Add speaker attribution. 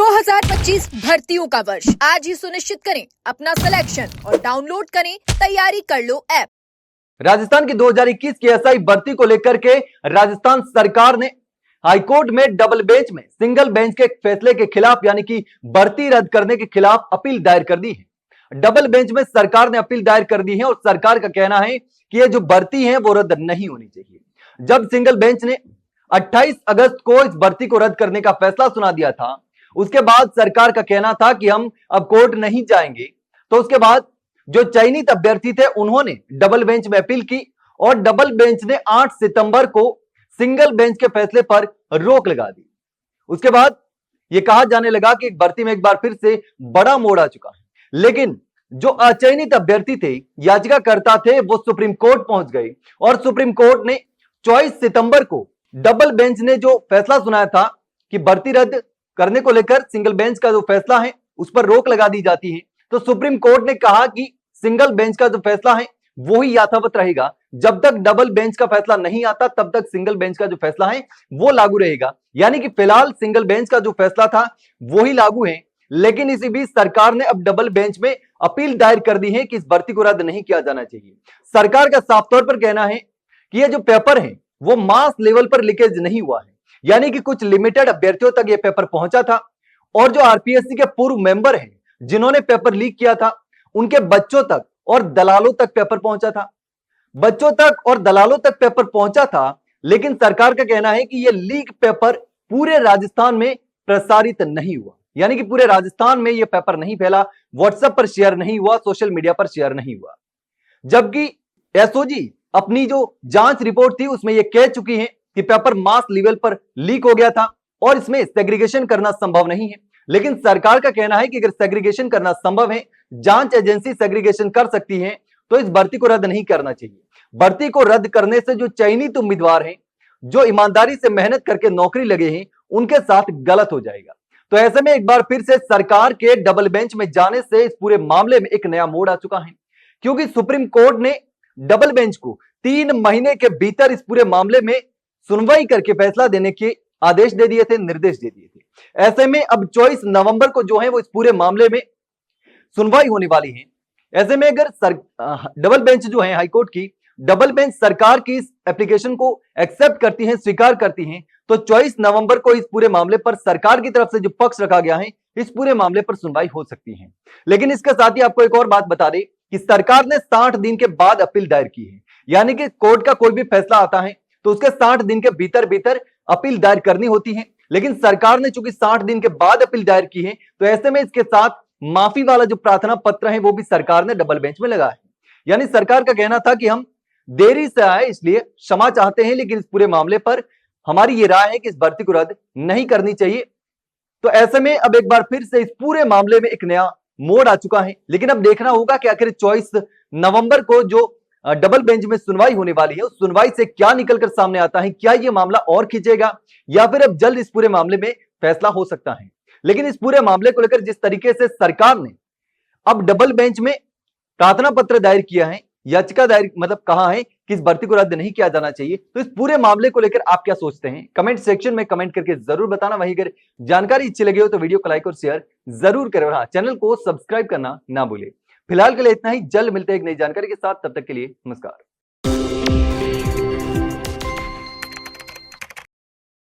Speaker 1: 2025 भर्तियों का वर्ष आज ही सुनिश्चित करें अपना सिलेक्शन और डाउनलोड करें तैयारी कर लो ऐप।
Speaker 2: राजस्थान की 2021 की एसआई भर्ती को लेकर के राजस्थान सरकार ने हाईकोर्ट में डबल बेंच में सिंगल बेंच के फैसले के खिलाफ यानी कि भर्ती रद्द करने के खिलाफ अपील दायर कर दी है। डबल बेंच में सरकार ने अपील दायर कर दी है और सरकार का कहना है कि ये जो भर्ती है वो रद्द नहीं होनी चाहिए। जब सिंगल बेंच ने 28 अगस्त को इस भर्ती को रद्द करने का फैसला सुना दिया था, उसके बाद सरकार का कहना था कि हम अब कोर्ट नहीं जाएंगे। तो उसके बाद जो चयनित अभ्यर्थी थे उन्होंने डबल बेंच में अपील की और डबल बेंच ने 8 सितंबर को सिंगल बेंच के फैसले पर रोक लगा दी। उसके बाद यह कहा जाने लगा कि भर्ती में एक बार फिर से बड़ा मोड़ आ चुका है, लेकिन जो अचयनित अभ्यर्थी थे, याचिकाकर्ता थे, वो सुप्रीम कोर्ट पहुंच गए और सुप्रीम कोर्ट ने 24 सितंबर को डबल बेंच ने जो फैसला सुनाया था कि भर्ती रद्द करने को लेकर सिंगल बेंच का जो फैसला है उस पर रोक लगा दी जाती है, तो सुप्रीम कोर्ट ने कहा कि सिंगल बेंच का जो फैसला है वो ही यथावत रहेगा। जब तक डबल बेंच का फैसला नहीं आता तब तक सिंगल बेंच का जो फैसला है वो लागू रहेगा। यानी कि फिलहाल सिंगल बेंच का जो फैसला था वो ही लागू है, लेकिन इसी बीच सरकार ने अब डबल बेंच में अपील दायर कर दी है कि इस भर्ती को रद्द नहीं किया जाना चाहिए। सरकार का साफ तौर पर कहना है कि ये जो पेपर है वो मास लेवल पर लीकेज नहीं हुआ है, यानी कि कुछ लिमिटेड अभ्यर्थियों तक ये पेपर पहुंचा था और जो आरपीएससी के पूर्व मेंबर हैं जिन्होंने पेपर लीक किया था उनके बच्चों तक और दलालों तक पेपर पहुंचा था। बच्चों तक और दलालों तक पेपर पहुंचा था, लेकिन सरकार का कहना है कि यह लीक पेपर पूरे राजस्थान में प्रसारित नहीं हुआ, यानी कि पूरे राजस्थान में यह पेपर नहीं फैला, व्हाट्सएप पर शेयर नहीं हुआ, सोशल मीडिया पर शेयर नहीं हुआ। जबकि एसओजी अपनी जो जांच रिपोर्ट थी उसमें यह कह चुकी है कि पेपर मास लेवल पर लीक हो गया था और इसमें सेग्रीगेशन करना संभव नहीं है। लेकिन सरकार का कहना है कि अगर सेग्रीगेशन करना संभव है, जांच एजेंसी सेग्रीगेशन कर सकती है, तो इस भर्ती को रद्द नहीं करना चाहिए। भर्ती को रद्द करने से जो चयनित उम्मीदवार हैं, जो ईमानदारी से मेहनत करके नौकरी लगे हैं, उनके साथ गलत हो जाएगा। तो ऐसे में एक बार फिर से सरकार के डबल बेंच में जाने से इस पूरे मामले में एक नया मोड़ आ चुका है, क्योंकि सुप्रीम कोर्ट ने डबल बेंच को 3 महीने के भीतर इस पूरे मामले में सुनवाई करके फैसला देने के आदेश दे दिए थे, निर्देश दे दिए थे। ऐसे में अब 24 नवंबर को जो है वो इस पूरे मामले में सुनवाई होने वाली है। ऐसे में अगर डबल बेंच जो है हाईकोर्ट की डबल बेंच सरकार की इस एप्लीकेशन को एक्सेप्ट करती है, स्वीकार करती है, तो 24 नवंबर को इस पूरे मामले पर सरकार की तरफ से जो पक्ष रखा गया है इस पूरे मामले पर सुनवाई हो सकती है। लेकिन इसके साथ ही आपको एक और बात बता दें कि सरकार ने 60 दिन के बाद अपील दायर की है, यानी कि कोर्ट का कोई भी फैसला आता है तो उसके 60 दिन के भीतर भीतर अपील दायर करनी होती है। लेकिन सरकार ने चूंकि 60 दिन के बाद अपील दायर की है, तो ऐसे में इसके साथ माफी वाला जो प्रार्थना पत्र है वो भी सरकार ने डबल बेंच में लगाया है। यानी सरकार का कहना था कि हम देरी से आए इसलिए क्षमा चाहते हैं, लेकिन इस पूरे मामले पर हमारी ये राय है कि इस भर्ती को रद्द नहीं करनी चाहिए। तो ऐसे में अब एक बार फिर से इस पूरे मामले में एक नया मोड़ आ चुका है, लेकिन अब देखना होगा कि आखिर 24 नवंबर को जो डबल बेंच में सुनवाई होने वाली है उस सुनवाई से क्या निकलकर सामने आता है। क्या यह मामला और खींचेगा या फिर अब जल्द इस पूरे मामले में फैसला हो सकता है। लेकिन इस पूरे मामले को लेकर जिस तरीके से सरकार ने अब डबल बेंच में प्रार्थना पत्र दायर किया है, याचिका दायर मतलब कहा है कि इस भर्ती को रद्द नहीं किया जाना चाहिए, तो इस पूरे मामले को लेकर आप क्या सोचते हैं कमेंट सेक्शन में कमेंट करके जरूर बताना। वहीं अगर जानकारी अच्छी लगी हो तो वीडियो को लाइक और शेयर जरूर करें और हाँ, चैनल को सब्सक्राइब करना ना भूले। फिलहाल के लिए इतना ही, जल्द मिलते हैं एक नई जानकारी के साथ, तब तक के लिए नमस्कार।